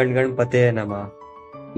गण गणपते नमः।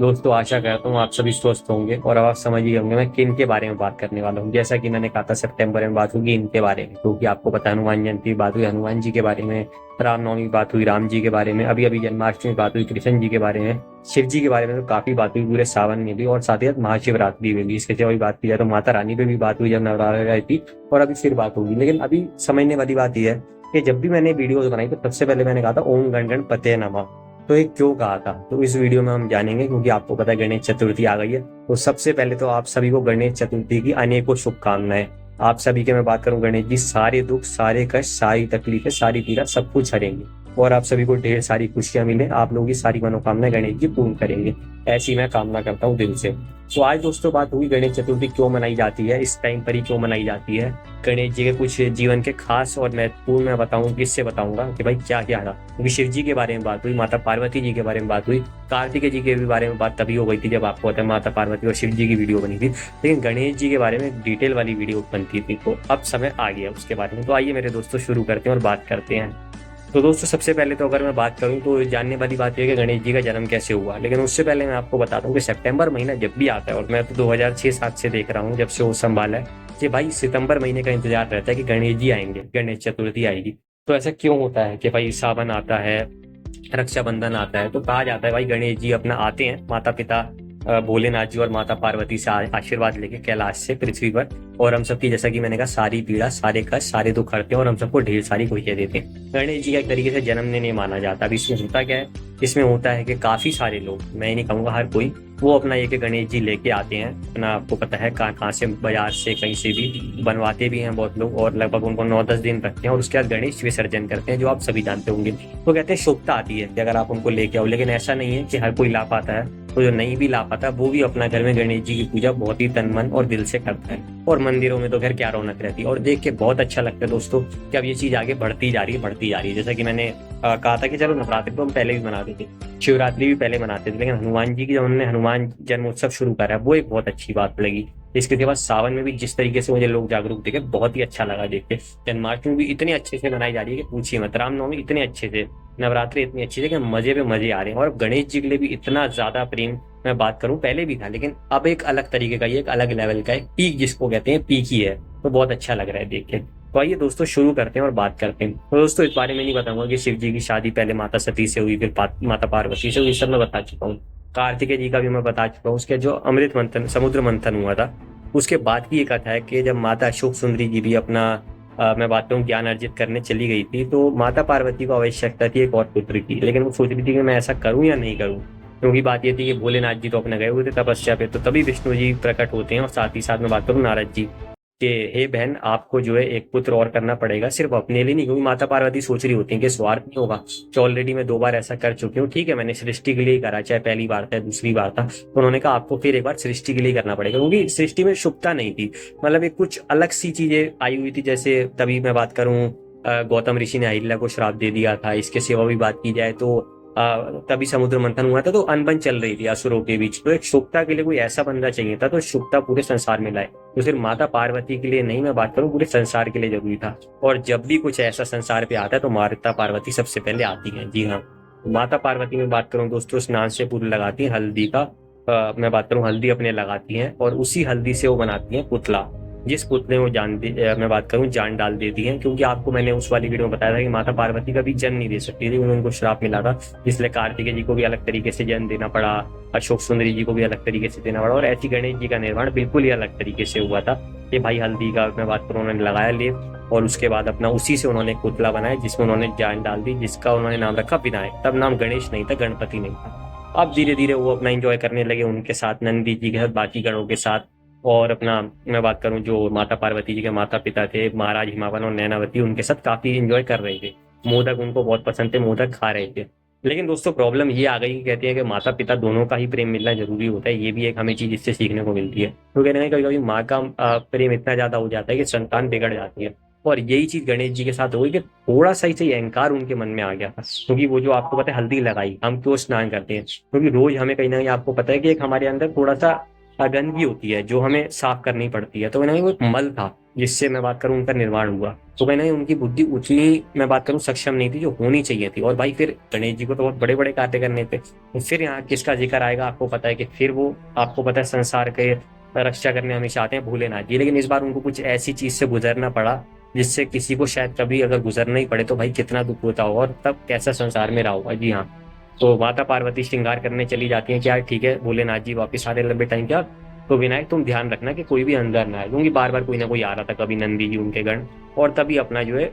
दोस्तों आशा करता हूँ आप सभी स्वस्थ होंगे और अब आप समझ ही होंगे मैं किन के बारे में बात करने वाला हूँ। जैसा कि मैंने कहा था सितंबर में बात होगी इनके बारे में, क्योंकि आपको पता है हनुमान जयंती की बात हुई हनुमान जी के बारे में, रामनवमी की बात हुई राम जी के बारे में, अभी अभी जन्माष्टमी की बात हुई कृष्ण जी के बारे में, शिव जी के बारे में तो काफी बात हुई पूरे सावन में भी, और साथ ही साथ महाशिवरात्रि में भी। इसके सिवा भी बात की जाए तो माता रानी पे भी बात हुई जब नवरात्र आई थी, और अभी फिर बात होगी। लेकिन अभी समझने वाली बात यह है कि जब भी मैंने वीडियोज बनाई तो सबसे पहले मैंने कहा था ओम गण गणपते नमः। तो ये क्यों कहा था तो इस वीडियो में हम जानेंगे, क्योंकि आपको पता है गणेश चतुर्थी आ गई है। तो सबसे पहले तो आप सभी को गणेश चतुर्थी की अनेकों शुभकामनाएं। आप सभी के मैं बात करूं गणेश जी सारे दुख सारे कष्ट सारी तकलीफें सारी पीड़ा सब कुछ हरेंगे, और आप सभी को ढेर सारी खुशियां मिले, आप लोगों की सारी मनोकामनाएं गणेश जी पूर्ण करेंगे। ऐसी मैं कामना करता हूँ दिल से। तो आज दोस्तों बात हुई गणेश चतुर्थी क्यों मनाई जाती है, इस टाइम पर ही क्यों मनाई जाती है, गणेश जी के कुछ जीवन के खास और महत्वपूर्ण मैं बताऊं, किससे बताऊंगा कि भाई क्या क्या था। क्योंकि शिव जी के बारे में बात हुई, माता पार्वती जी के बारे में बात हुई, कार्तिकेय जी के भी बारे में बात तभी हो गई थी जब आपको पता है माता पार्वती और शिव जी की वीडियो बनी थी। लेकिन गणेश जी के बारे में डिटेल वाली वीडियो बनती थी, तो अब समय आ गया उसके बारे में। तो आइए मेरे दोस्तों शुरू करते हैं और बात करते हैं। तो दोस्तों सबसे पहले तो अगर मैं बात करूं तो जानने वाली बात यह है कि गणेश जी का जन्म कैसे हुआ। लेकिन उससे पहले मैं आपको बताता हूँ कि सितंबर महीना जब भी आता है, और मैं तो 2006-07 से देख रहा हूँ जब से वो संभाला है, कि भाई सितंबर महीने का इंतजार रहता है कि गणेश जी आएंगे, गणेश चतुर्थी आएगी। तो ऐसा क्यों होता है कि भाई सावन आता है, रक्षाबंधन आता है, तो कहा जाता है भाई गणेश जी अपना आते हैं माता पिता भोलेनाथ जी और माता पार्वती से आशीर्वाद लेके कैलाश से पृथ्वी पर, और हम सबकी जैसा कि मैंने कहा सारी पीड़ा सारे कष्ट सारे दुख हरते हैं और हम सबको ढेर सारी खुशियां देते हैं। गणेश जी का एक तरीके से जन्मदिन नहीं माना जाता। अब इसमें होता क्या है, इसमें होता है कि काफी सारे लोग, मैं नहीं कहूंगा हर कोई, वो अपना ये कि गणेश जी लेके आते हैं अपना, आपको पता है कहाँ कहाँ से, बाजार से कहीं से भी बनवाते भी हैं बहुत लोग, और लगभग उनको 9-10 दिन रखते हैं और उसके बाद गणेश विसर्जन करते हैं, जो आप सभी जानते होंगे। तो कहते हैं शुभता आती है कि अगर आप उनको लेके आओ। लेकिन ऐसा नहीं है कि हर कोई ला पाता है, तो जो नहीं भी ला पाता वो भी अपना घर में गणेश जी की पूजा बहुत ही तन मन और दिल से करता है। और मंदिरों में तो खैर क्या रौनक रहती है, और देख के बहुत अच्छा लगता है दोस्तों कि अब ये चीज आगे बढ़ती जा रही है बढ़ती जा रही है। जैसा कि मैंने कहा था कि चलो नवरात्रि तो हम पहले भी मनाते थे, शिवरात्रि भी पहले मनाते थे, लेकिन हनुमान जी की जब उन्होंने हनुमान जन्मोत्सव शुरू करा वो एक बहुत अच्छी बात लगी। इसके बाद सावन में भी जिस तरीके से मुझे लोग जागरूक दिखे बहुत ही अच्छा लगा देख के। जन्माष्टमी भी इतने अच्छे से मनाई जा रही है कि पूछिए मत, रामनवमी इतने अच्छे से, नवरात्रि इतनी अच्छी है कि मजे पे मजे आ रहे हैं। और गणेश जी के लिए भी इतना ज्यादा प्रेम मैं बात करूं पहले भी था, लेकिन अब एक अलग तरीके का, ये एक अलग लेवल का एक पीक जिसको कहते हैं पीक ही है, तो बहुत अच्छा लग रहा है देख के। तो आइए दोस्तों शुरू करते हैं और बात करते हैं। तो दोस्तों इस बारे में नहीं बताऊंगा कि शिव जी की शादी पहले माता सती से हुई फिर माता पार्वती से हुई, सब मैं बता चुका हूँ। कार्तिकेय जी का भी मैं बता चुका हूँ, उसके जो अमृत मंथन समुद्र मंथन हुआ था उसके बाद की एक कथा है कि जब माता अशोक सुंदरी जी भी अपना मैं बात करूँ ज्ञान अर्जित करने चली गई थी, तो माता पार्वती को आवश्यकता थी एक और पुत्र की। लेकिन वो सोच रही थी कि मैं ऐसा करूं या नहीं करूं, क्योंकि बात ये थी कि भोलेनाथ जी तो अपने गए हुए थे तपस्या पे, तो तभी विष्णु जी प्रकट होते हैं, और साथ ही साथ में बात करूं नारद जी कि हे बहन आपको जो है एक पुत्र और करना पड़ेगा, सिर्फ अपने लिए नहीं, क्योंकि माता पार्वती सोच रही होती है कि स्वार्थ नहीं होगा कि ऑलरेडी मैं 2 बार ऐसा कर चुकी हूँ, ठीक है मैंने सृष्टि के लिए ही करा, चाहे पहली बार था दूसरी बार था, तो उन्होंने कहा आपको फिर एक बार सृष्टि के लिए करना पड़ेगा, क्योंकि सृष्टि में शुभता नहीं थी। मतलब एक कुछ अलग सी चीजें आई हुई थी। जैसे तभी मैं बात करूं गौतम ऋषि ने अहिल्या को श्राप दे दिया था। इसके सिवा भी बात की जाए तो तभी समुद्र मंथन हुआ था, तो अनबन चल रही थी असुरों के बीच, तो एक शुभता के लिए कोई ऐसा बंदा चाहिए था, तो शुभता पूरे संसार में लाए। तो सिर्फ माता पार्वती के लिए नहीं मैं बात करूं, पूरे संसार के लिए जरूरी था। और जब भी कुछ ऐसा संसार पे आता है तो माता पार्वती सबसे पहले आती है। जी हाँ, माता पार्वती में बात करूं दोस्तों स्नान से पूर्व लगाती है हल्दी का, मैं बात करूं हल्दी अपने लगाती हैं, और उसी हल्दी से वो बनाती हैं पुतला, जिस पुतले वो मैं बात करूं जान डाल देती हैं। क्योंकि आपको मैंने उस वाली वीडियो में बताया था कि माता पार्वती कभी जन्म नहीं दे सकती थी, उनको श्राप मिला था, इसलिए कार्तिकेय जी को भी अलग तरीके से जन्म देना पड़ा, अशोक सुंदरी जी को भी अलग तरीके से देना पड़ा, और ऐसी गणेश जी का निर्माण बिल्कुल ही अलग तरीके से हुआ था कि भाई हल्दी का मैं बात करूं उन्होंने लगाया लेप, और उसके बाद अपना उसी से उन्होंने एक पुतला बनाया जिसमें उन्होंने जान डाल दी, जिसका उन्होंने नाम रखा विनायक। तब नाम गणेश नहीं था, गणपति नहीं था। अब धीरे धीरे वो अपना एंजॉय करने लगे उनके साथ, नंदी जी के साथ, बाकी गणों के साथ, और अपना मैं बात करूं जो माता पार्वती जी के माता पिता थे महाराज हिमावन और नैनावती, उनके साथ काफी एंजॉय कर रहे थे। मोदक उनको बहुत पसंद थे, मोदक खा रहे थे। लेकिन दोस्तों प्रॉब्लम ये आ गई कि कहते हैं कि माता पिता दोनों का ही प्रेम मिलना जरूरी होता है। ये भी एक हमें चीज इससे सीखने को मिलती है। तो कहते हैं कभी कभी माँ का प्रेम इतना ज्यादा हो जाता है कि संतान बिगड़ जाती है, और यही चीज गणेश जी के साथ हो गई कि थोड़ा सा ही अहंकार उनके मन में आ गया था। क्योंकि वो जो आपको पता है हल्दी लगाई, हम क्यों स्नान करते हैं, क्योंकि रोज हमें कहीं ना कहीं आपको पता है कि एक हमारे अंदर थोड़ा सा गंदगी होती है जो हमें साफ करनी पड़ती है। तो कहीं ना कहीं वो एक मल था जिससे मैं बात करूं उनका निर्माण हुआ। तो कहीं ना कहीं उनकी बुद्धि उतनी मैं बात करूं सक्षम नहीं थी जो होनी चाहिए थी। और भाई फिर गणेश जी को तो बहुत बड़े बड़े कार्य करने थे। तो फिर यहाँ किसका जिक्र आएगा, आपको पता है कि फिर वो, आपको पता है संसार के रक्षा करने हमेशा आते हैं भोलेनाथ जी। लेकिन इस बार उनको कुछ ऐसी चीज से गुजरना पड़ा जिससे किसी को शायद कभी अगर गुजरना ही पड़े तो भाई कितना दुख होता होगा और तब कैसा संसार में रहा होगा। जी हाँ। तो माता पार्वती श्रृंगार करने चली जाती हैं कि यार ठीक है भोलेनाथ जी वापस आ रहे लंबे टाइम के बाद, तो विनायक तुम ध्यान रखना कि कोई भी अंदर ना आए, क्योंकि बार बार कोई ना कोई आ रहा था, कभी नंदी जी उनके गण, और तभी अपना जो है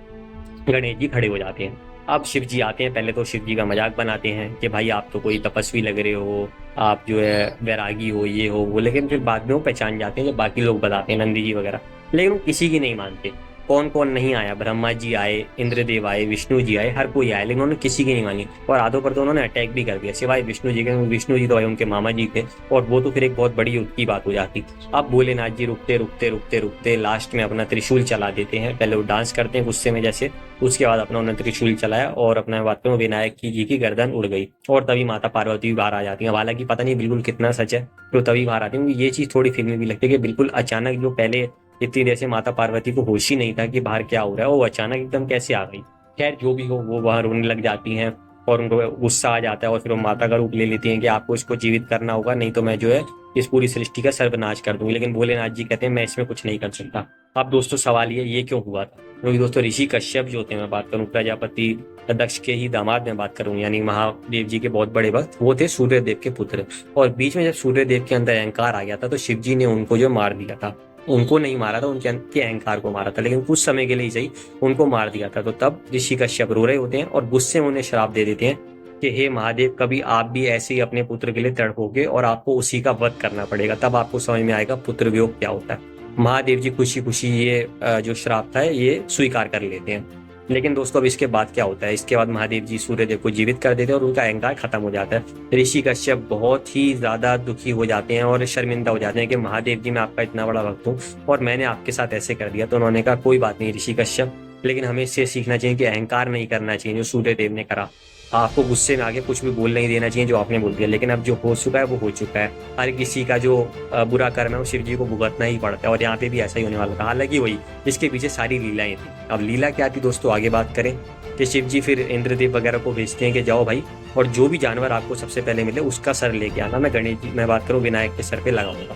गणेश जी खड़े हो जाते हैं। अब शिव जी आते हैं, पहले तो शिव जी का मजाक बनाते हैं कि भाई आप तो कोई तपस्वी लग रहे हो, आप जो है वैरागी हो, ये हो वो। लेकिन फिर बाद में वो पहचान जाते हैं जब बाकी लोग बताते हैं, नंदी जी वगैरह। लेकिन वो किसी की नहीं मानते। कौन कौन नहीं आया, ब्रह्मा जी आए, इंद्रदेव आए, विष्णु जी आए, हर कोई आया, लेकिन उन्होंने किसी की नहीं मानी। और आधों पर तो उन्होंने अटैक भी कर दिया सिवाय विष्णु जी के। विष्णु जी तो भाई उनके मामा जी थे, और वो तो फिर एक बहुत बड़ी युद्ध की बात हो जाती। अब भोलेनाथ जी रुकते रुकते रुकते रुकते लास्ट में अपना त्रिशूल चला देते हैं। पहले वो डांस करते हैं गुस्से में जैसे, उसके बाद अपना उन्होंने त्रिशूल चलाया और अपना बात करूं विनायक की जी की गर्दन उड़ गई। और तभी माता पार्वती भी बाहर आ जाती है। हालांकि पता नहीं बिल्कुल कितना सच है, तो तभी बाहर आती है। ये चीज थोड़ी फिल्मी भी लगती है कि बिल्कुल अचानक, जो पहले इतनी देर से माता पार्वती को होश ही नहीं था कि बाहर क्या हो रहा है, वो अचानक एकदम कैसे आ गई। खैर जो भी हो, वो वहां रोने लग जाती हैं और उनको गुस्सा आ जाता है और फिर वो माता का रूप ले लेती हैं कि आपको इसको जीवित करना होगा, नहीं तो मैं जो है इस पूरी सृष्टि का सर्वनाश कर दूंगी। लेकिन भोलेनाथ जी कहते हैं मैं इसमें कुछ नहीं कर सकता। अब दोस्तों सवाल ये क्यों हुआ था, क्योंकि दोस्तों ऋषि कश्यप जो थे, मैं बात करूं प्रजापति दक्ष के ही दामाद में बात करूं, यानी महादेव जी के बहुत बड़े भक्त, वो थे सूर्यदेव के पुत्र। और बीच में जब सूर्यदेव के अंदर अहंकार आ गया था तो शिव जी ने उनको जो मार दिया था। उनको नहीं मारा था, उनके अहंकार को मारा था, लेकिन कुछ समय के लिए ही सही उनको मार दिया था। तो तब ऋषि कश्यप रो रहे होते हैं और गुस्से में उन्हें श्राप दे देते हैं कि हे महादेव, कभी आप भी ऐसे ही अपने पुत्र के लिए तड़पोगे और आपको उसी का वध करना पड़ेगा, तब आपको समझ में आएगा पुत्र वियोग क्या होता है। महादेव जी खुशी खुशी ये जो श्राप था ये स्वीकार कर लेते हैं। लेकिन दोस्तों अब इसके बाद क्या होता है, इसके बाद महादेव जी सूर्यदेव को जीवित कर देते हैं और उनका अहंकार खत्म हो जाता है। ऋषि कश्यप बहुत ही ज्यादा दुखी हो जाते हैं और शर्मिंदा हो जाते हैं कि महादेव जी मैं आपका इतना बड़ा भक्त हूँ और मैंने आपके साथ ऐसे कर दिया। तो उन्होंने कहा कोई बात नहीं ऋषि कश्यप, लेकिन हमें इससे सीखना चाहिए कि अहंकार नहीं करना चाहिए जो सूर्यदेव ने करा। आपको गुस्से में आगे कुछ भी बोल नहीं देना चाहिए जो आपने बोल दिया। लेकिन अब जो हो चुका है वो हो चुका है। हर किसी का जो बुरा कर्म है वो शिव जी को भुगतना ही पड़ता है, और यहाँ पे भी ऐसा ही होने वाला था। हालांकि वही इसके पीछे सारी लीलाएं थी। अब लीला क्या थी दोस्तों, आगे बात करें कि शिव जी फिर इंद्रदेव वगैरह को भेजते हैं कि जाओ भाई, और जो भी जानवर आपको सबसे पहले मिले उसका सर लेके आना, मैं गणेश जी, मैं बात करूँ विनायक के सर पे लगाऊंगा।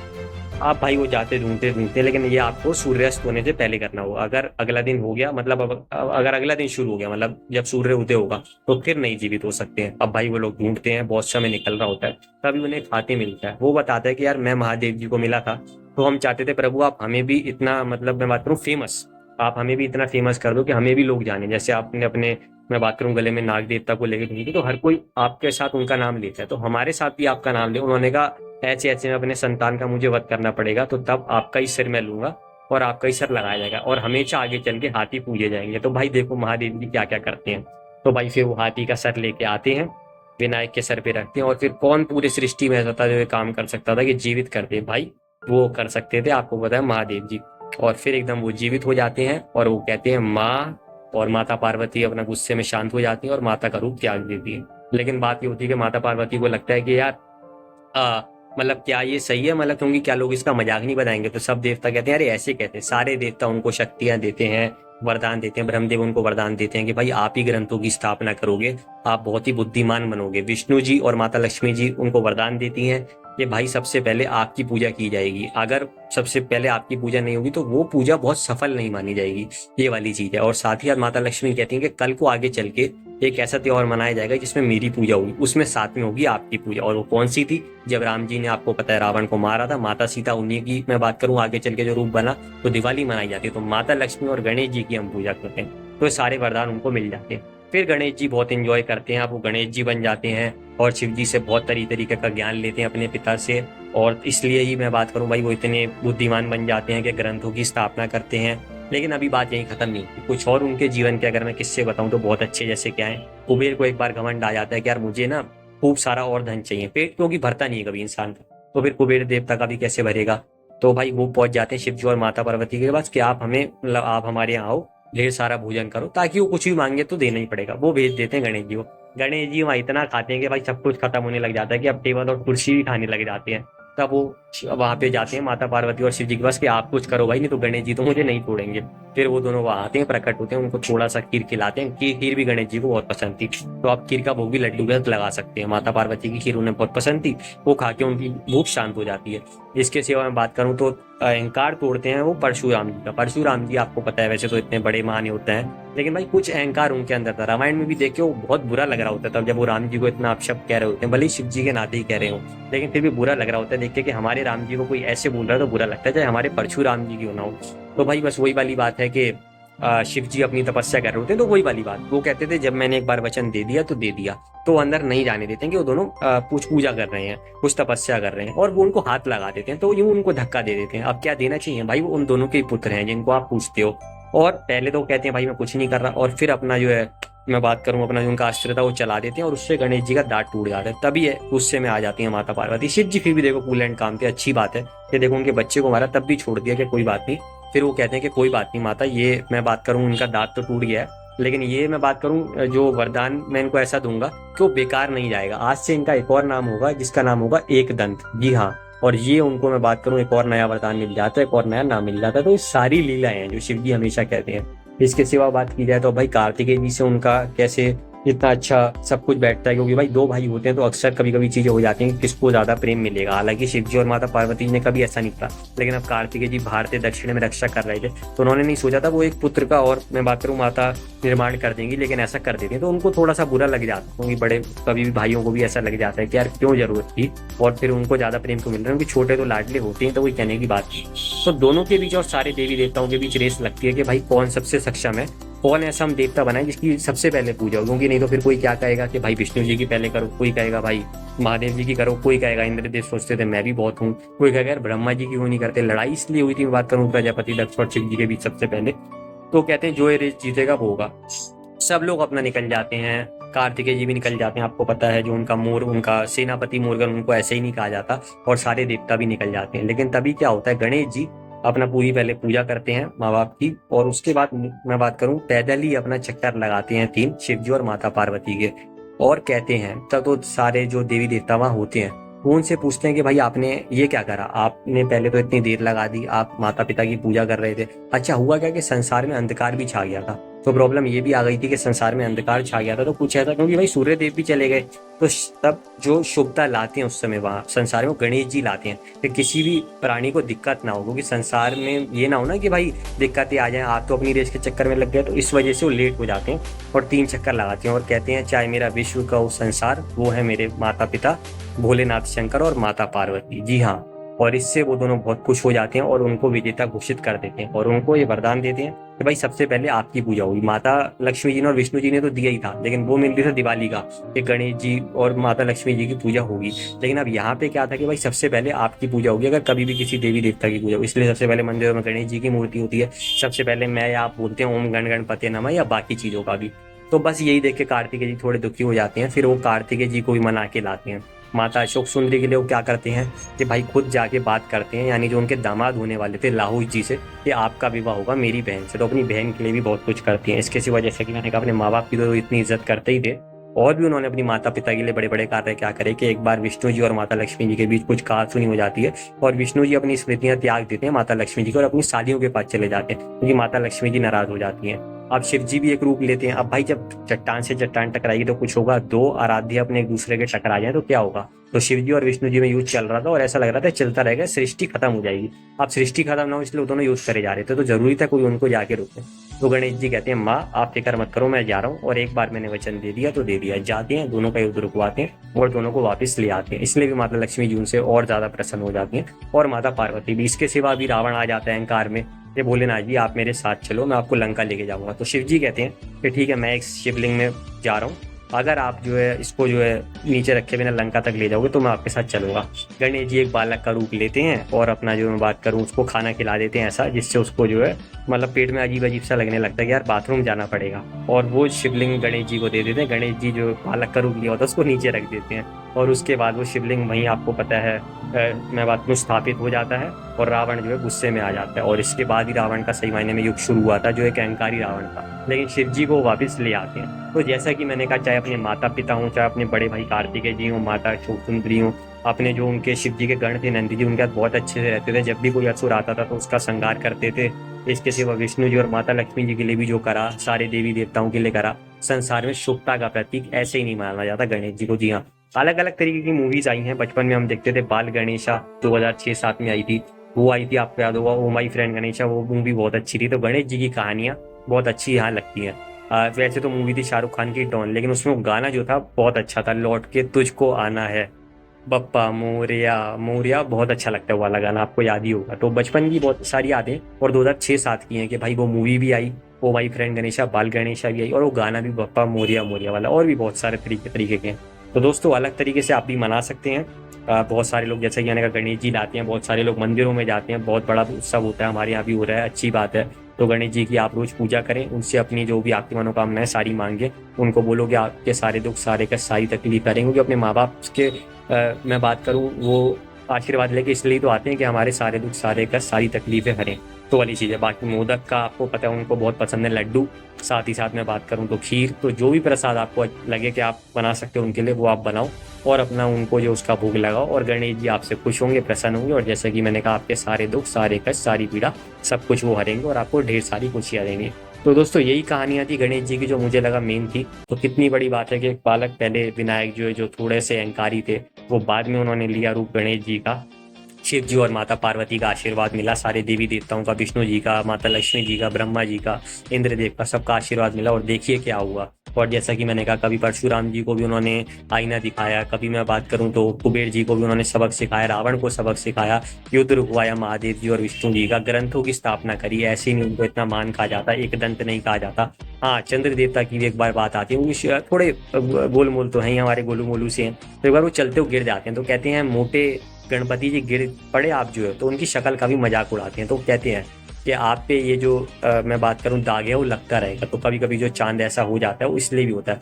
आप भाई वो जाते ढूंढते ढूंढते, लेकिन ये आपको सूर्यास्त होने से पहले करना होगा। अगर अगला दिन हो गया मतलब, अगर अगला दिन शुरू हो गया मतलब जब सूर्य उदय होगा, तो फिर नहीं जीवित हो सकते हैं। अब भाई वो लोग ढूंढते हैं, बहुत समय निकल रहा होता है, तभी उन्हें खाते मिलता है। वो बताता है कि यार मैं महादेव जी को मिला था, तो हम चाहते थे प्रभु आप हमें भी इतना, मतलब मैं बात करूँ फेमस, आप हमें भी इतना फेमस कर दो कि हमें भी लोग जाने। जैसे आपने अपने, मैं बात करूं गले में नाग देवता को लेकर ढूंढी, तो हर कोई आपके साथ उनका नाम लेता है, तो हमारे साथ भी आपका नाम ले। उन्होंने कहा ऐसे ऐसे में अपने संतान का मुझे वध करना पड़ेगा, तो तब आपका ही सिर मैं लूंगा और आपका ही सर लगाया जाएगा, और हमेशा आगे चल के हाथी पूजे जाएंगे। तो भाई देखो महादेव जी क्या क्या करते हैं। तो भाई फिर वो हाथी का सर लेके आते हैं, विनायक के सर पे रखते हैं। और फिर कौन पूरी सृष्टि में ऐसा था जो ये काम कर सकता था कि जीवित कर दे, भाई वो कर सकते थे, आपको पता है महादेव जी। और फिर एकदम वो जीवित हो जाते हैं और वो कहते हैं माँ, और माता पार्वती अपना गुस्से में शांत हो जाती है और माता का रूप त्याग देती है। लेकिन बात ये होती है कि माता पार्वती को लगता है कि यार मतलब क्या ये सही है, मतलब क्योंकि क्या लोग इसका मजाक नहीं बनाएंगे। तो सब देवता कहते हैं अरे ऐसे कहते हैं, सारे देवता उनको शक्तियां देते हैं, वरदान देते हैं। ब्रह्मदेव उनको वरदान देते हैं कि भाई आप ही ग्रंथों की स्थापना करोगे, आप बहुत ही बुद्धिमान बनोगे। विष्णु जी और माता लक्ष्मी जी उनको वरदान देती हैं कि भाई सबसे पहले आपकी पूजा की जाएगी, अगर सबसे पहले आपकी पूजा नहीं होगी तो वो पूजा बहुत सफल नहीं मानी जाएगी, ये वाली चीज है। और साथ ही साथ माता लक्ष्मी कहती हैं कि कल को आगे चल के एक ऐसा त्योहार मनाया जाएगा जिसमें मेरी पूजा होगी, उसमें साथ में होगी आपकी पूजा। और वो कौन सी थी, जब राम जी ने आपको पता है रावण को मारा था, माता सीता उन्हीं की मैं बात करूं आगे चल के जो रूप बना, तो दिवाली मनाई जाती है। तो माता लक्ष्मी और गणेश जी की हम पूजा करते हैं, तो ये सारे वरदान उनको मिल जाते हैं। फिर गणेश जी बहुत एंजॉय करते हैं, अब वो गणेश जी बन जाते हैं और शिव जी से बहुत तरीके का ज्ञान लेते हैं अपने पिता से। और इसलिए ही मैं बात करूं भाई वो इतने बुद्धिमान बन जाते हैं कि ग्रंथों की स्थापना करते हैं। लेकिन अभी बात यही खत्म नहीं, कुछ और उनके जीवन के अगर मैं किस्से बताऊं तो बहुत अच्छे, जैसे क्या है, कुबेर को एक बार घमंड आ जाता है कि यार मुझे ना खूब सारा और धन चाहिए, पेट क्योंकि भरता नहीं है कभी इंसान का, तो फिर कुबेर देवता का भी कैसे भरेगा। तो भाई वो पहुंच जाते हैं शिव जी और माता पार्वती के पास कि आप हमें, मतलब आप हमारे यहाँ आओ, ढेर सारा भोजन करो, ताकि वो कुछ भी मांगे तो देना ही पड़ेगा। वो भेज देते हैं गणेश जी को। गणेश जी वहाँ इतना खाते हैं कि भाई सब कुछ खत्म होने लग जाता है कि अब टेबल और कुर्सी भी खाने लग जाते हैं। तब वो वहां पे जाते हैं माता पार्वती और शिव जी के पास कि आप कुछ करो भाई, नहीं तो गणेश जी तो मुझे नहीं छोड़ेंगे। फिर वो दोनों वहां आते हैं, प्रकट होते हैं, उनको थोड़ा सा खीर खिलाते हैं। खीर भी गणेश जी को बहुत पसंद थी, तो आप खीर का भोग भी लड्डू के साथ लगा सकते हैं। माता पार्वती की खीर उन्हें बहुत पसंद थी, वो खा के उनकी भूख शांत हो जाती है। इसके सिवा मैं बात करूं तो अहंकार तोड़ते हैं वो परशुराम जी का। परशुराम जी आपको पता है वैसे तो इतने बड़े महान होते हैं, लेकिन भाई कुछ अहंकार उनके अंदर था। रामायण में भी देखिए वो बहुत बुरा लग रहा होता था जब वो राम जी को इतना अपशब्द कह रहे होते हैं, भले ही शिव जी के नाते ही कह रहे हो, लेकिन फिर भी बुरा लग रहा होता है देख के कि हमारे राम जी को कोई ऐसे बोल रहा है तो बुरा लगता है, चाहे हमारे परशुराम जी क्यों ना हो। तो भाई बस वही वाली बात है कि शिव जी अपनी तपस्या कर रहे होते हैं, तो वही वाली बात वो कहते थे जब मैंने एक बार वचन दे दिया तो दे दिया। तो वो अंदर नहीं जाने देते हैं कि वो दोनों कुछ पूजा कर रहे हैं, कुछ तपस्या कर रहे हैं, और वो उनको हाथ लगा देते हैं, तो यूं उनको धक्का दे देते हैं। अब क्या देना चाहिए भाई, वो उन दोनों के ही पुत्र हैं जिनको आप पूछते हो। और पहले तो कहते हैं भाई मैं कुछ नहीं कर रहा, और फिर अपना जो है, मैं बात करूं अपना जो उनका अस्त्र था वो चला देते हैं, और उससे गणेश जी का दांत टूट जाता है। तभी है गुस्से में आ जाती है माता पार्वती। शिव जी फिर भी देखो कूल एंड काम थे, अच्छी बात है कि देखो उनके बच्चे को मारा तब भी छोड़ दिया कि कोई बात नहीं। फिर वो कहते हैं कि कोई बात नहीं माता, ये मैं बात करूं उनका दांत तो टूट गया है, लेकिन ये मैं बात करूं जो वरदान मैं इनको ऐसा दूंगा कि वो बेकार नहीं जाएगा। आज से इनका एक और नाम होगा जिसका नाम होगा एक दंत। जी हाँ, और ये उनको मैं बात करूं एक और नया वरदान मिल जाता है, एक और नया नाम मिल जाता है। तो ये सारी लीलाएं हैं जो शिव जी हमेशा कहते हैं। इसके सिवा बात की जाए तो भाई कार्तिकेय जी से उनका कैसे इतना अच्छा सब कुछ बैठता है, क्योंकि भाई दो भाई होते हैं तो अक्सर कभी कभी चीजें हो जाती हैं कि किसको ज्यादा प्रेम मिलेगा। हालांकि शिव जी और माता पार्वती जी ने कभी ऐसा नहीं कहा, लेकिन अब कार्तिकेय जी भारतीय दक्षिण में रक्षा कर रहे थे, तो उन्होंने नहीं सोचा था वो एक पुत्र का और मैं बात करूँ माता निर्माण कर देंगी, लेकिन ऐसा कर देते हैं तो उनको थोड़ा सा बुरा लग जाता है, क्योंकि बड़े कभी भी भाइयों को भी ऐसा लग जाता है कि यार क्यों जरूरत थी, और फिर उनको ज्यादा प्रेम क्यों मिल रहा है, क्योंकि छोटे तो लाडले होते हैं, तो वही कहने की बात थी। तो दोनों के बीच और सारे देवी देवताओं के बीच रेस लगती है कि भाई कौन सबसे सक्षम है, कौन ऐसा हम देवता बनाए जिसकी सबसे पहले पूजा हो। क्योंकि नहीं तो फिर कोई क्या कहेगा कि भाई विष्णु जी की पहले करो, कोई कहेगा भाई महादेव जी की करो, कोई कहेगा इंद्रदेव सोचते थे मैं भी बहुत हूँ, कोई कहेगा यार ब्रह्मा जी की क्यों नहीं करते। लड़ाई इसलिए हुई थी, मैं बात करूँ प्रजापति दक्ष और शिव जी के बीच सबसे पहले। तो कहते हैं जो ये रेस जीतेगा वो होगा। सब लोग अपना निकल जाते हैं, कार्तिकेय जी भी निकल जाते हैं, आपको पता है जो उनका मोर, उनका सेनापति मोरगन, उनको ऐसे ही नहीं कहा जाता, और सारे देवता भी निकल जाते हैं। लेकिन तभी क्या होता है, गणेश जी अपना पूरी पहले पूजा करते हैं माँ बाप की, और उसके बाद मैं बात करूं पैदल ही अपना चक्कर लगाते हैं तीन, शिव जी और माता पार्वती के, और कहते हैं तब तो सारे जो देवी देवता वहां होते हैं वो उनसे पूछते हैं कि भाई आपने ये क्या करा, आपने पहले तो इतनी देर लगा दी, आप माता पिता की पूजा कर रहे थे। अच्छा हुआ क्या कि संसार में अंधकार भी छा गया था, तो प्रॉब्लम ये भी आ गई थी कि संसार में अंधकार छा गया था, तो कुछ ऐसा क्योंकि भाई सूर्य देव भी चले गए, तो तब जो शुभता लाते हैं उस समय वहां संसार में गणेश जी लाते हैं कि किसी भी प्राणी को दिक्कत ना हो, क्योंकि संसार में ये ना हो ना कि भाई दिक्कतें आ जाए, आप तो अपनी रेस के चक्कर में लग गए, तो इस वजह से वो लेट हो जाते हैं और तीन चक्कर लगाते हैं और कहते हैं चाहे मेरा विश्व का वो संसार, वो है मेरे माता पिता भोलेनाथ शंकर और माता पार्वती। जी हाँ, और इससे वो दोनों बहुत खुश हो जाते हैं और उनको विजेता घोषित कर देते हैं, और उनको ये वरदान देते हैं कि भाई सबसे पहले आपकी पूजा होगी। माता लक्ष्मी जी ने और विष्णु जी ने तो दिया ही था, लेकिन वो मिल रही था दिवाली का कि गणेश जी और माता लक्ष्मी जी की पूजा होगी। लेकिन अब यहाँ पे क्या था कि भाई सबसे पहले आपकी पूजा होगी, अगर कभी भी किसी देवी देवता की पूजा हो, इसलिए सबसे पहले मंदिर में गणेश जी की मूर्ति होती है। सबसे पहले मैं या आप बोलते हैं ओम गण गणपति नमः, या बाकी चीजों का भी। तो बस यही देख के कार्तिकेय जी थोड़े दुखी हो जाते हैं, फिर वो कार्तिकेय जी को भी मना के लाते हैं। माता अशोक सुंदरी के लिए वो क्या करते हैं कि भाई खुद जाके बात करते हैं, यानी जो उनके दामाद होने वाले थे लाहौर जी से, कि आपका विवाह होगा मेरी बहन से, तो अपनी बहन के लिए भी बहुत कुछ करती हैं। इसके सिवा जैसे कि मैंने कहा अपने माँ बाप की तो इतनी इज्जत करते ही थे, और भी उन्होंने अपनी माता पिता के लिए बड़े बड़े कार्य क्या करे कि एक बार विष्णु जी और माता लक्ष्मी जी के बीच कुछ कहा सुनी हो जाती है, और विष्णु जी अपनी स्मृतियां त्याग देते हैं माता लक्ष्मी जी को और अपनी शादियों के पास चले जाते हैं, क्योंकि माता लक्ष्मी जी नाराज हो जाती हैं। अब शिव जी भी एक रूप लेते हैं। अब भाई जब चट्टान से चट्टान टकराएगी तो कुछ होगा, दो आराध्य अपने एक दूसरे के टकरा जाए तो क्या होगा। तो शिव जी और विष्णु जी में युद्ध चल रहा था, और ऐसा लग रहा था चलता रहेगा, सृष्टि खत्म हो जाएगी। अब सृष्टि खत्म ना हो इसलिए दोनों युद्ध करे जा रहे थे, तो जरूरी था कोई उनको जाके रोके। तो गणेश जी कहते हैं माँ आप फिक्र मत करो, मैं जा रहा हूँ, और एक बार मैंने वचन दे दिया तो दे दिया। जाते हैं, दोनों का युद्ध रुकवाते हैं और दोनों को वापस ले आते हैं। इसलिए भी माता लक्ष्मी जी उनसे और ज्यादा प्रसन्न हो जाती हैं, और माता पार्वती भी। इसके सिवा भी रावण आ जाता है अहंकार में, ये भोलेनाथ जी आप मेरे साथ चलो, मैं आपको लंका लेके जाऊंगा। तो शिव जी कहते हैं कि ठीक है, मैं एक शिवलिंग में जा रहा हूँ, अगर आप जो है इसको जो है नीचे रखे बिना लंका तक ले जाओगे तो मैं आपके साथ चलूंगा। गणेश जी एक बालक का रूप लेते हैं और अपना जो मैं बात करूँ उसको खाना खिला देते हैं ऐसा, जिससे उसको जो है मतलब पेट में अजीब अजीब सा लगने लगता है कि यार बाथरूम जाना पड़ेगा, और वो शिवलिंग गणेश जी को दे देते हैं। गणेश जी जो बालक का रूप लिया होता है उसको नीचे रख देते हैं, और उसके बाद वो शिवलिंग वहीं आपको पता है मैं बात करूँ स्थापित हो जाता है, और रावण जो है गुस्से में आ जाता है। और इसके बाद ही रावण का सही मायने में युग शुरू हुआ था, जो एक अहंकारी रावण था। लेकिन शिव जी को वापस ले आते हैं। तो जैसा कि मैंने कहा, चाहे अपने माता पिता हों, चाहे अपने बड़े भाई कार्तिकेय जी हों, माता अशोक सुंदरी हों, अपने जो उनके शिव जी के गण थे नंदी जी, उनके साथ बहुत अच्छे से रहते थे। जब भी कोई असुर आता था तो उसका संहार करते थे। इसके सिवा विष्णु जी और माता लक्ष्मी जी के लिए भी जो करा, सारे देवी देवताओं के लिए करा। संसार में शुभता का प्रतीक ऐसे ही नहीं माना जाता गणेश जी को। जी हाँ, अलग अलग तरीके की मूवीज आई हैं। बचपन में हम देखते थे बाल गणेशा, 2006-7 में आई थी, वो आई थी, आपको याद होगा। ओ माई फ्रेंड गणेशा, वो मूवी बहुत अच्छी थी। तो गणेश जी की कहानियां बहुत अच्छी यहाँ लगती हैं। वैसे तो मूवी थी शाहरुख खान की डॉन, लेकिन उसमें वो गाना जो था बहुत अच्छा था, लौट के तुझको आना है बप्पा मोरिया मोरिया, बहुत अच्छा लगता है वो वाला गाना, आपको याद ही होगा। तो बचपन की बहुत सारी यादें और 2006-7 की हैं कि भाई वो मूवी भी आई, ओ माई फ्रेंड गणेशा, बाल गणेशा भी आई, और वो गाना भी बप्पा मोरिया मोरिया वाला, और भी बहुत सारे तरीके के हैं। तो दोस्तों अलग तरीके से आप भी मना सकते हैं। बहुत सारे लोग, जैसे कि मैंने कहा, गणेश जी लाते हैं, बहुत सारे लोग मंदिरों में जाते हैं, बहुत बड़ा उत्सव होता है, हमारे यहाँ भी हो रहा है, अच्छी बात है। तो गणेश जी की आप रोज पूजा करें, उनसे अपनी जो भी आपकी मनोकामनाएं सारी मांगे, उनको बोलोगे आपके सारे दुख, सारे कष्ट, सारी तकलीफ करेंगे। क्योंकि अपने माँ बाप के मैं बात करूँ, वो आशीर्वाद लेके इसलिए तो आते हैं कि हमारे सारे दुख, सारे कष्ट, सारी तकलीफें हरें। तो वाली चीज़ है। बाकी मोदक का आपको पता है उनको बहुत पसंद है, लड्डू, साथ ही साथ में बात करूँ तो खीर। तो जो भी प्रसाद आपको लगे कि आप बना सकते हो उनके लिए, वो आप बनाओ और अपना उनको जो उसका भोग लगाओ, और गणेश जी आपसे खुश होंगे, प्रसन्न होंगे। और जैसे कि मैंने कहा, आपके सारे दुख, सारे कष्ट, सारी पीड़ा, सब कुछ वो हरेंगे और आपको ढेर सारी खुशियाँ देंगे। तो दोस्तों यही कहानियां थी गणेश जी की, जो मुझे लगा मेन थी। तो कितनी बड़ी बात है कि एक बालक, पहले विनायक जो है, जो थोड़े से अहंकारी थे, वो बाद में उन्होंने लिया रूप गणेश जी का। शिव जी और माता पार्वती का आशीर्वाद मिला, सारे देवी देवताओं का, विष्णु जी का, माता लक्ष्मी जी का, ब्रह्मा जी का, इंद्रदेव का, सबका आशीर्वाद मिला। और देखिए क्या हुआ। और जैसा कि मैंने कहा, कभी परशुराम जी को भी उन्होंने आईना दिखाया, कभी मैं बात करूं तो कुबेर जी को भी उन्होंने सबक सिखाया, रावण को सबक सिखाया, युद्ध रुकवाया महादेव जी और विष्णु जी का, ग्रंथों की स्थापना करी। ऐसे नहीं उनको इतना मान कहा जाता, एक दंत नहीं कहा जाता। हाँ, चंद्र देवता की भी एक बार बात आती है, वो थोड़े गोल मोल तो हैं ही, हमारे गोलू मोलू से हैं। तो एक बार वो चलते हुए गिर जाते हैं, तो कहते हैं मोटे गणपति जी गिर पड़े आप जो है, तो उनकी शक्ल का भी मजाक उड़ाते हैं। तो कहते हैं कि आप पे ये जो मैं बात करूं दाग है, वो लगता रहेगा। तो कभी कभी जो चांद ऐसा हो जाता है, वो इसलिए भी होता है।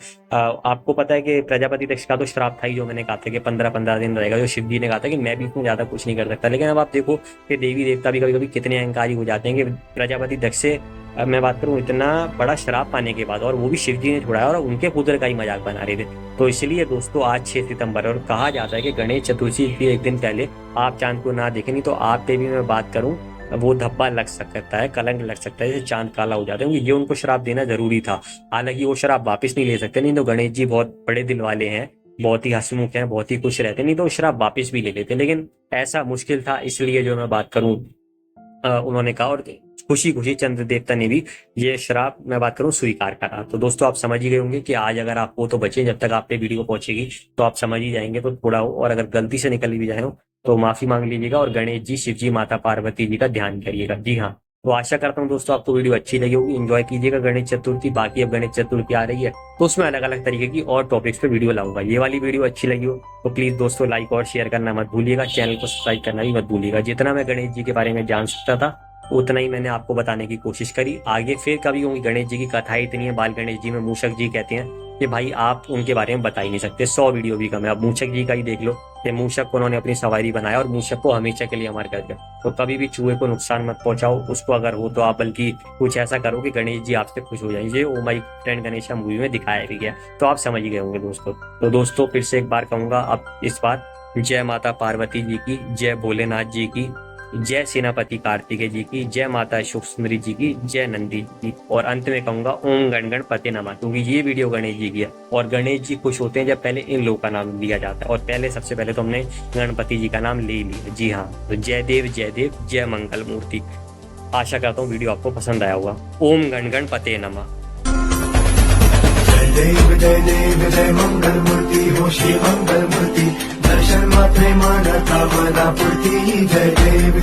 आपको पता है कि प्रजापति दक्ष का तो श्राप था ही, जो मैंने कहा था कि 15-15 दिन रहेगा, जो शिव जी ने कहा था कि मैं भी इतना ज्यादा कुछ नहीं कर सकता। लेकिन अब आप देखो कि देवी देवता भी कभी कभी कितने अहंकारी हो जाते हैं कि प्रजापति दक्ष से मैं बात करूं इतना बड़ा श्राप पाने के बाद, और वो भी शिव जी ने छुड़ाया, और उनके पुत्र का ही मजाक बना रहे थे। तो इसलिए दोस्तों आज 6 सितंबर, और कहा जाता है कि गणेश चतुर्थी के एक दिन पहले आप चांद को ना देखें, नहीं तो आप पे भी मैं बात करूं वो धब्बा लग सकता है, कलंक लग सकता है, जैसे चांद काला हो जाता है। ये उनको श्राप देना जरूरी था। हालांकि वो श्राप वापस नहीं ले सकते, नहीं तो गणेश जी बहुत बड़े दिल वाले हैं, बहुत ही हंसमुख हैं, बहुत ही खुश रहते, नहीं तो श्राप वापस भी ले लेते। लेकिन ऐसा मुश्किल था, इसलिए जो मैं बात करूं उन्होंने कहा, और खुशी खुशी चंद्र देवता ने भी ये श्राप मैं बात करूं स्वीकार करा। तो दोस्तों आप समझ ही गए होंगे कि आज अगर आप हो तो बचे, जब तक आप पे वीडियो पहुंचेगी तो आप समझ ही जाएंगे, तो थोड़ा हो, और अगर गलती से निकल भी जाए हो तो माफी मांग लीजिएगा, और गणेश जी, शिव जी, माता पार्वती जी का ध्यान करिएगा। जी हाँ, तो आशा करता हूँ दोस्तों आपको वीडियो अच्छी लगी होगी, एंजॉय कीजिएगा गणेश चतुर्थी। बाकी अब गणेश चतुर्थी आ रही है, तो उसमें अलग अलग तरीके की और टॉपिक्स पे वीडियो लाऊंगा। ये वाली वीडियो अच्छी लगी हो तो प्लीज दोस्तों लाइक और शेयर करना मत भूलिएगा, चैनल को सब्सक्राइब करना भी मत भूलिएगा। जितना मैं गणेश जी के बारे में जान सकता था उतना ही मैंने आपको बताने की कोशिश करी। आगे फिर कभी होंगी, गणेश जी की कथाएं इतनी है, बाल गणेश जी में मूषक जी कहते हैं कि भाई आप उनके बारे में बता ही नहीं सकते, 100 वीडियो भी कम है। अब मूषक जी का ही देख लो कि मूषक को उन्होंने अपनी सवारी बनाया, और मूषक को हमेशा के लिए अमर कर दिया। तो कभी भी चूहे को नुकसान मत पहुंचाओ उसको, अगर हो तो आप बल्कि कुछ ऐसा करो कि गणेश जी आपसे खुश हो जाएंगे। ओ माई फ्रेंड गणेशा मूवी में दिखाया भी गया, तो आप समझ ही गए होंगे दोस्तों। तो दोस्तों फिर से एक बार कहूंगा, अब इस बार जय माता पार्वती जी की, जय भोलेनाथ जी की, जय सेनापति कार्तिकेय जी की, जय माता शुभ सुंदरी जी की, जय नंदी जी की, और अंत में कहूंगा ओम गण गणपति नमः, क्योंकि ये वीडियो गणेश जी की है, और गणेश जी खुश होते हैं जब पहले इन लोगों का नाम लिया जाता है, और पहले सबसे पहले तो हमने गणपति जी का नाम ले लिया। जी हाँ, तो जय देव जय मंगल मूर्ति। आशा करता हूँ वीडियो आपको पसंद आया होगा। ओम गण गणपति नमः। जय देव जय मंगल मूर्ति हो श्री मंगल मूर्ति, दर्शन मात्रे मानता मना पूर्ति। जय देव